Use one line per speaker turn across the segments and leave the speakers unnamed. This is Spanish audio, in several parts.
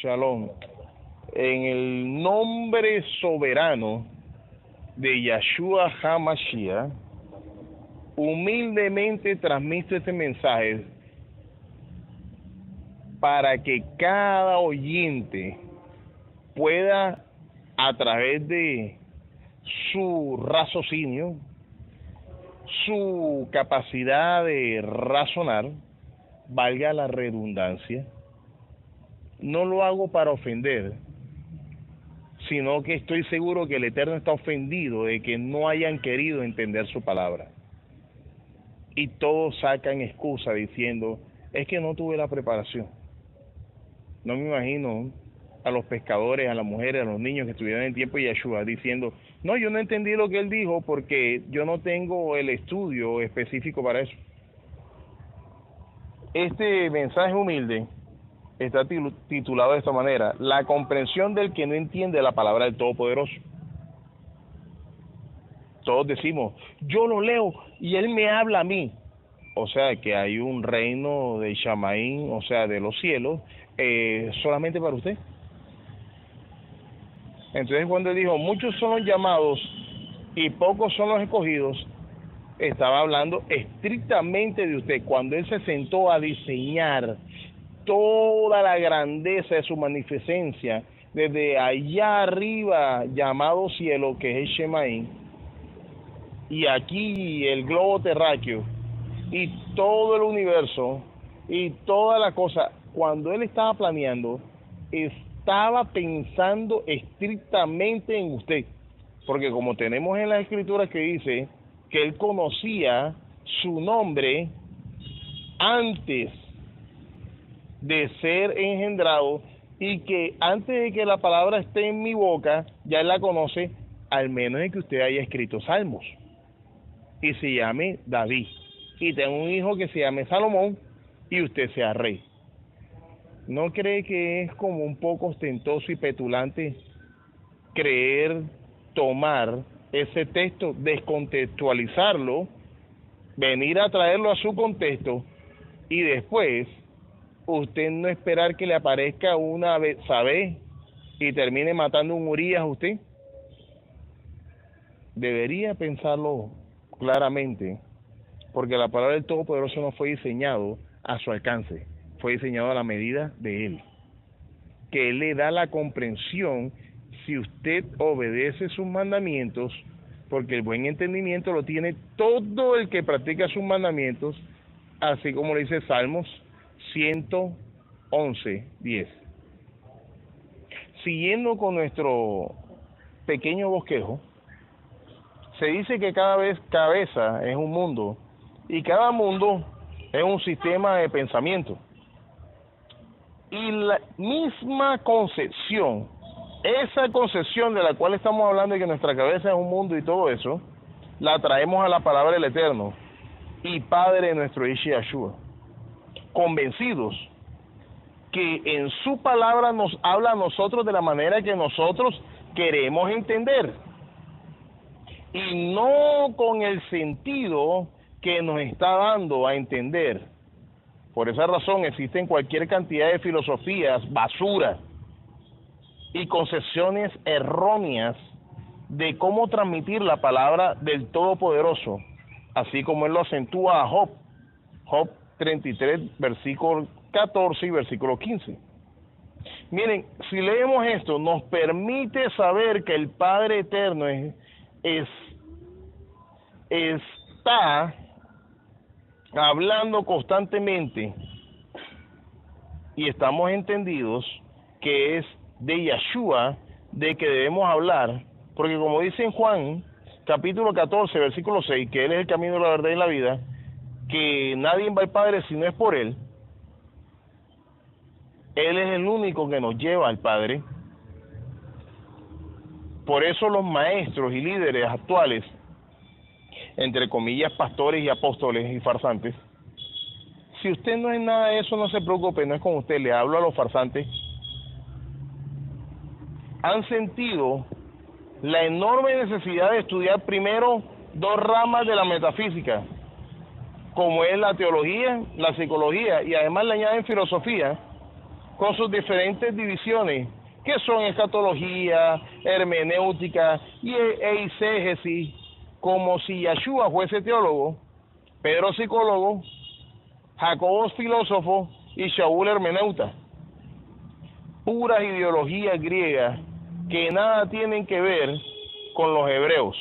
Shalom. En el nombre soberano de Yeshua HaMashiach, humildemente transmito este mensaje para que cada oyente pueda, a través de su raciocinio, su capacidad de razonar, valga la redundancia, no lo hago para ofender, sino que estoy seguro que el Eterno está ofendido de que no hayan querido entender su palabra. Y todos sacan excusa diciendo, es que no tuve la preparación. No me imagino a los pescadores, a las mujeres, a los niños que estuvieron en tiempo de Yeshua diciendo, no, yo no entendí lo que él dijo porque yo no tengo el estudio específico para eso. Este mensaje humilde está titulado de esta manera: la comprensión del que no entiende la palabra del Todopoderoso. Todos decimos, yo lo leo y él me habla a mí. O sea que hay un reino de Shamaín, o sea de los cielos, solamente para usted. Entonces cuando él dijo, muchos son los llamados y pocos son los escogidos, estaba hablando estrictamente de usted. Cuando él se sentó a diseñar toda la grandeza de su magnificencia, desde allá arriba llamado cielo, que es el Shemaín, y aquí el globo terráqueo, y todo el universo, y toda la cosa, cuando él estaba planeando, estaba pensando estrictamente en usted, porque como tenemos en las escrituras que dice que él conocía su nombre antes de ser engendrado, y que antes de que la palabra esté en mi boca, ya él la conoce, al menos de que usted haya escrito salmos, y se llame David, y tenga un hijo que se llame Salomón, y usted sea rey. ¿No cree que es como un poco ostentoso y petulante creer tomar ese texto, descontextualizarlo, venir a traerlo a su contexto, y después usted no esperar que le aparezca una Betsabé y termine matando un Urías a usted? Debería pensarlo claramente, porque la palabra del Todopoderoso no fue diseñado a su alcance, fue diseñado a la medida de él, que él le da la comprensión si usted obedece sus mandamientos, porque el buen entendimiento lo tiene todo el que practica sus mandamientos, así como le dice Salmos 111:10. Siguiendo con nuestro pequeño bosquejo, se dice que cada vez cabeza es un mundo, y cada mundo es un sistema de pensamiento. Y la misma concepción, esa concepción de la cual estamos hablando, de que nuestra cabeza es un mundo y todo eso, la traemos a la palabra del Eterno y Padre de nuestro Yeshua, convencidos que en su palabra nos habla a nosotros de la manera que nosotros queremos entender, y no con el sentido que nos está dando a entender. Por esa razón existen cualquier cantidad de filosofías basura y concepciones erróneas de cómo transmitir la palabra del Todopoderoso, así como él lo acentúa a Job 33, versículo 14 y versículo 15. Miren, si leemos esto, nos permite saber que el Padre Eterno está hablando constantemente, y estamos entendidos que es de Yeshua de que debemos hablar, porque como dice en Juan capítulo 14 versículo 6, que él es el camino, la verdad y la vida, que nadie va al Padre si no es por él. Él es el único que nos lleva al Padre. Por eso los maestros y líderes actuales, entre comillas pastores y apóstoles y farsantes, si usted no es nada de eso, no se preocupe, no es con usted, le hablo a los farsantes, han sentido la enorme necesidad de estudiar primero dos ramas de la metafísica, como es la teología, la psicología, y además le añaden filosofía, con sus diferentes divisiones, que son escatología, hermenéutica y eisegesis, como si Yeshua fuese teólogo, Pedro psicólogo, Jacobo filósofo y Shaul hermeneuta. Puras ideologías griegas que nada tienen que ver con los hebreos,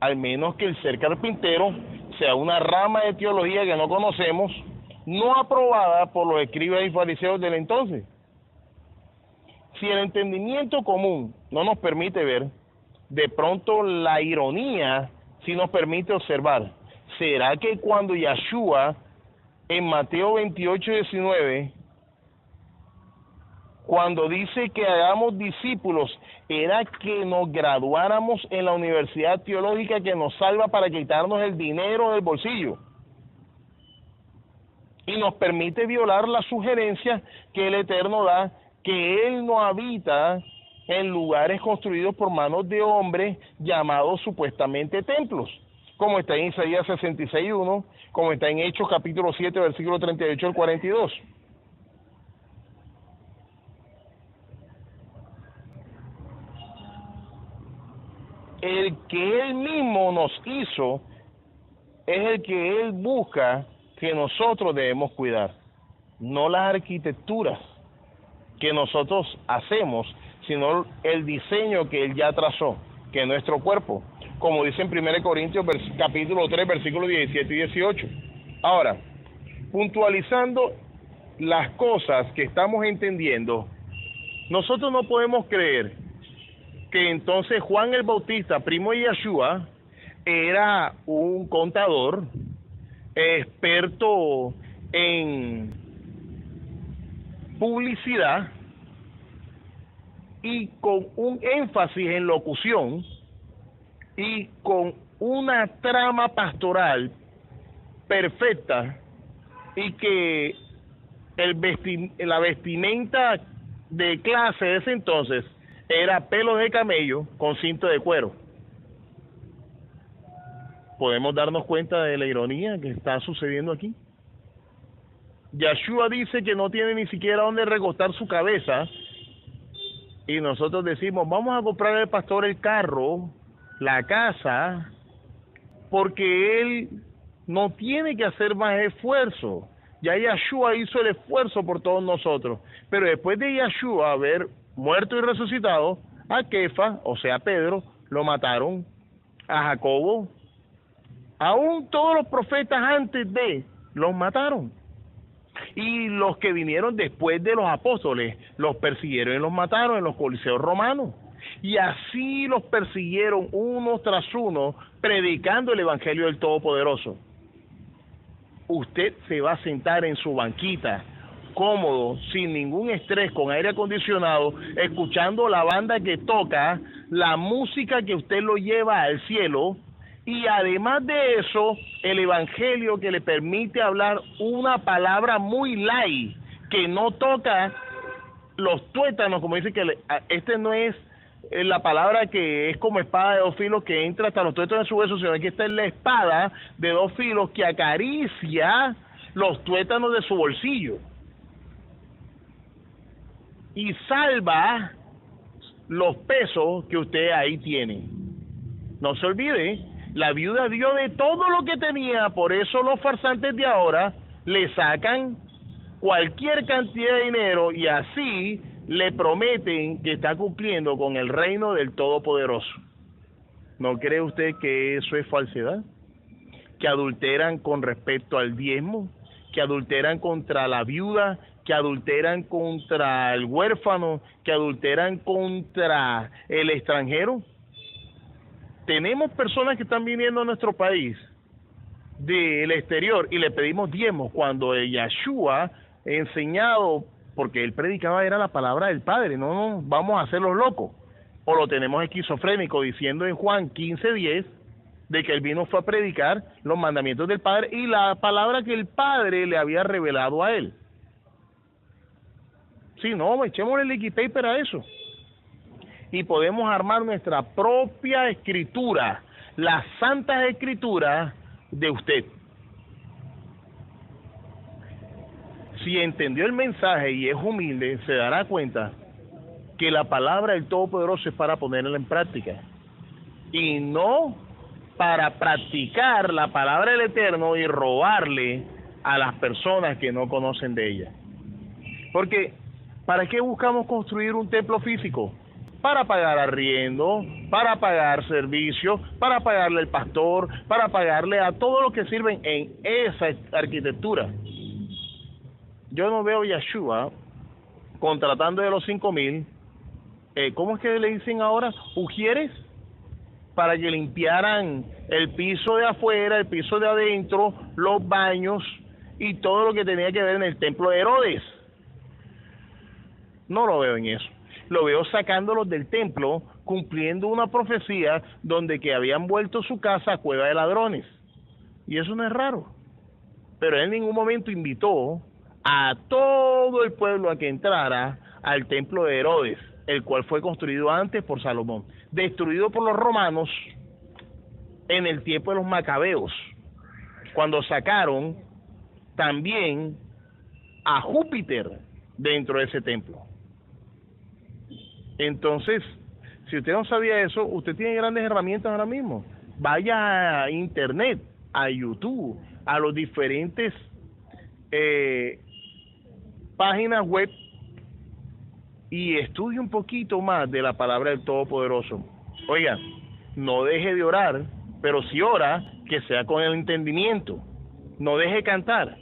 al menos que el ser carpintero sea una rama de teología que no conocemos, no aprobada por los escribas y fariseos del entonces. Si el entendimiento común no nos permite ver, de pronto la ironía sí nos permite observar. ¿Será que cuando Yeshua en Mateo 28:19, cuando dice que hagamos discípulos, era que nos graduáramos en la universidad teológica que nos salva para quitarnos el dinero del bolsillo y nos permite violar la sugerencia que el Eterno da, que Él no habita en lugares construidos por manos de hombres llamados supuestamente templos, como está en Isaías 66:1, como está en Hechos capítulo 7, versículo 38 al 42? El que Él mismo nos hizo es el que Él busca que nosotros debemos cuidar, no las arquitecturas que nosotros hacemos, sino el diseño que Él ya trazó, que es nuestro cuerpo, como dice en 1 Corintios capítulo 3, versículos 17 y 18. Ahora, puntualizando las cosas que estamos entendiendo, nosotros no podemos creer que entonces Juan el Bautista, primo de Yeshua, era un contador, experto en publicidad y con un énfasis en locución y con una trama pastoral perfecta, y que la vestimenta de clase de ese entonces era pelos de camello con cinto de cuero. ¿Podemos darnos cuenta de la ironía que está sucediendo aquí? Yeshua dice que no tiene ni siquiera dónde recostar su cabeza, y nosotros decimos, vamos a comprar al pastor el carro, la casa, porque él no tiene que hacer más esfuerzo. Ya Yeshua hizo el esfuerzo por todos nosotros. Pero después de Yeshua haber muerto y resucitado, a Kefa, o sea Pedro, lo mataron, a Jacobo, aún todos los profetas antes de, los mataron. Y los que vinieron después de los apóstoles, los persiguieron y los mataron en los coliseos romanos. Y así los persiguieron uno tras uno, predicando el evangelio del Todopoderoso. Usted se va a sentar en su banquita, cómodo, sin ningún estrés, con aire acondicionado, escuchando la banda que toca, la música que usted lo lleva al cielo, y además de eso, el evangelio que le permite hablar una palabra muy light, que no toca los tuétanos, como dice que este no es la palabra que es como espada de dos filos que entra hasta los tuétanos de su hueso, sino que esta es la espada de dos filos que acaricia los tuétanos de su bolsillo y salva los pesos que usted ahí tiene. No se olvide, la viuda dio de todo lo que tenía, por eso los farsantes de ahora le sacan cualquier cantidad de dinero y así le prometen que está cumpliendo con el reino del Todopoderoso. ¿No cree usted que eso es falsedad? Que adulteran con respecto al diezmo, que adulteran contra la viuda, que adulteran contra el huérfano, que adulteran contra el extranjero. Tenemos personas que están viniendo a nuestro país del exterior y le pedimos diezmos cuando Yeshua enseñado, porque él predicaba era la palabra del Padre, no vamos a hacerlos locos. O lo tenemos esquizofrénico diciendo en Juan 15:10 de que él vino fue a predicar los mandamientos del Padre y la palabra que el Padre le había revelado a él. Sí, no, echémosle el liquid paper a eso. Y podemos armar nuestra propia escritura, las santas escrituras de usted. si entendió el mensaje y es humilde, se dará cuenta que la palabra del Todopoderoso es para ponerla en práctica y no para practicar la palabra del Eterno y robarle a las personas que no conocen de ella. Porque, ¿para qué buscamos construir un templo físico? Para pagar arriendo, para pagar servicios, para pagarle al pastor, para pagarle a todos los que sirven en esa arquitectura. Yo no veo a Yeshua contratando de los 5,000, ¿cómo es que le dicen ahora? ¿Ujieres? Para que limpiaran el piso de afuera, el piso de adentro, los baños y todo lo que tenía que ver en el templo de Herodes. No lo veo en eso. Lo veo sacándolos del templo, cumpliendo una profecía donde que habían vuelto su casa a cueva de ladrones. Y eso no es raro. Pero él en ningún momento invitó a todo el pueblo a que entrara al templo de Herodes, el cual fue construido antes por Salomón, destruido por los romanos en el tiempo de los macabeos, cuando sacaron también a Júpiter dentro de ese templo. Entonces, si usted no sabía eso, usted tiene grandes herramientas ahora mismo. Vaya a internet, a YouTube, a los diferentes páginas web y estudie un poquito más de la palabra del Todopoderoso. Oiga, no deje de orar, pero si ora, que sea con el entendimiento. No deje cantar,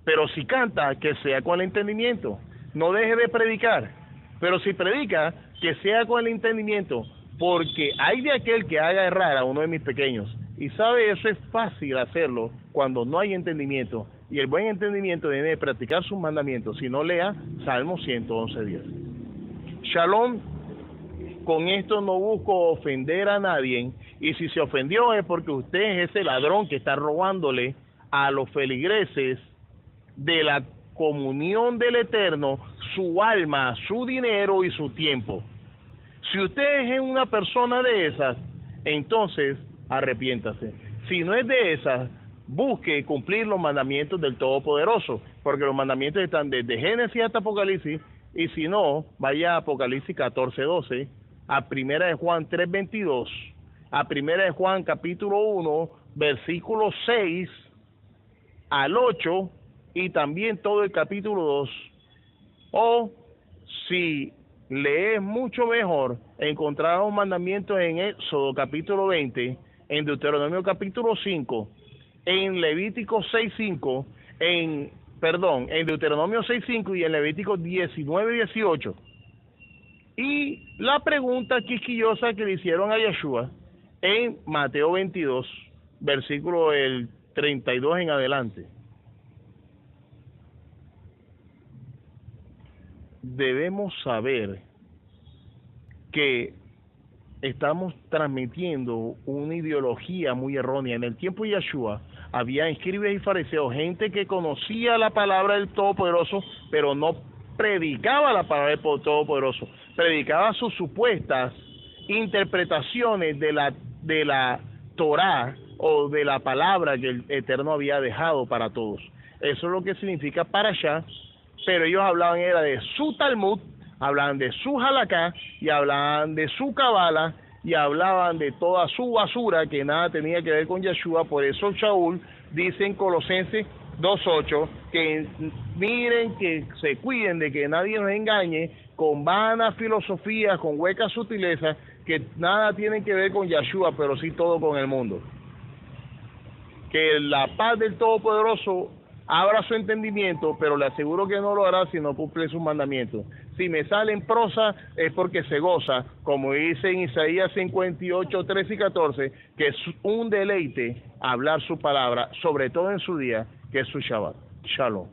pero si canta, que sea con el entendimiento. No deje de predicar, pero si predica, que sea con el entendimiento, porque hay de aquel que haga errar a uno de mis pequeños. Y sabe, eso es fácil hacerlo cuando no hay entendimiento. Y el buen entendimiento debe de practicar sus mandamientos. Si no, lea Salmo 111:10. Shalom. Con esto no busco ofender a nadie. Y si se ofendió es porque usted es ese ladrón que está robándole a los feligreses de la comunión del Eterno su alma, su dinero y su tiempo. Si usted es una persona de esas, entonces arrepiéntase. Si no es de esas, busque cumplir los mandamientos del Todopoderoso, porque los mandamientos están desde Génesis hasta Apocalipsis, y si no, vaya a Apocalipsis 14:12, a Primera de Juan 3:22, a Primera de Juan capítulo 1, versículos 6 al 8, y también todo el capítulo 2, o si le es mucho mejor encontrar los mandamientos en Éxodo capítulo 20, en Deuteronomio capítulo 5, en Levítico 6:5, en Deuteronomio 6:5 y en Levítico 19:18. Y la pregunta quisquillosa que le hicieron a Yeshua en Mateo 22, versículo el 32 en adelante. Debemos saber que estamos transmitiendo una ideología muy errónea. En el tiempo de Yeshua había escribas y fariseos, gente que conocía la palabra del Todopoderoso, pero no predicaba la palabra del Todopoderoso, predicaba sus supuestas interpretaciones de la Torá o de la palabra que el Eterno había dejado para todos. Eso es lo que significa parashá, pero ellos hablaban era de su Talmud, hablaban de su Halaká y hablaban de su Kabbalah y hablaban de toda su basura que nada tenía que ver con Yeshua. Por eso Shaul dice en Colosenses 2:8 que miren, que se cuiden de que nadie nos engañe con vanas filosofías, con huecas sutilezas que nada tienen que ver con Yeshua, pero sí todo con el mundo. Que la paz del Todopoderoso abra su entendimiento, pero le aseguro que no lo hará si no cumple sus mandamientos. Si me sale en prosa es porque se goza, como dice en Isaías 58, 13 y 14, que es un deleite hablar su palabra, sobre todo en su día, que es su Shabbat. Shalom.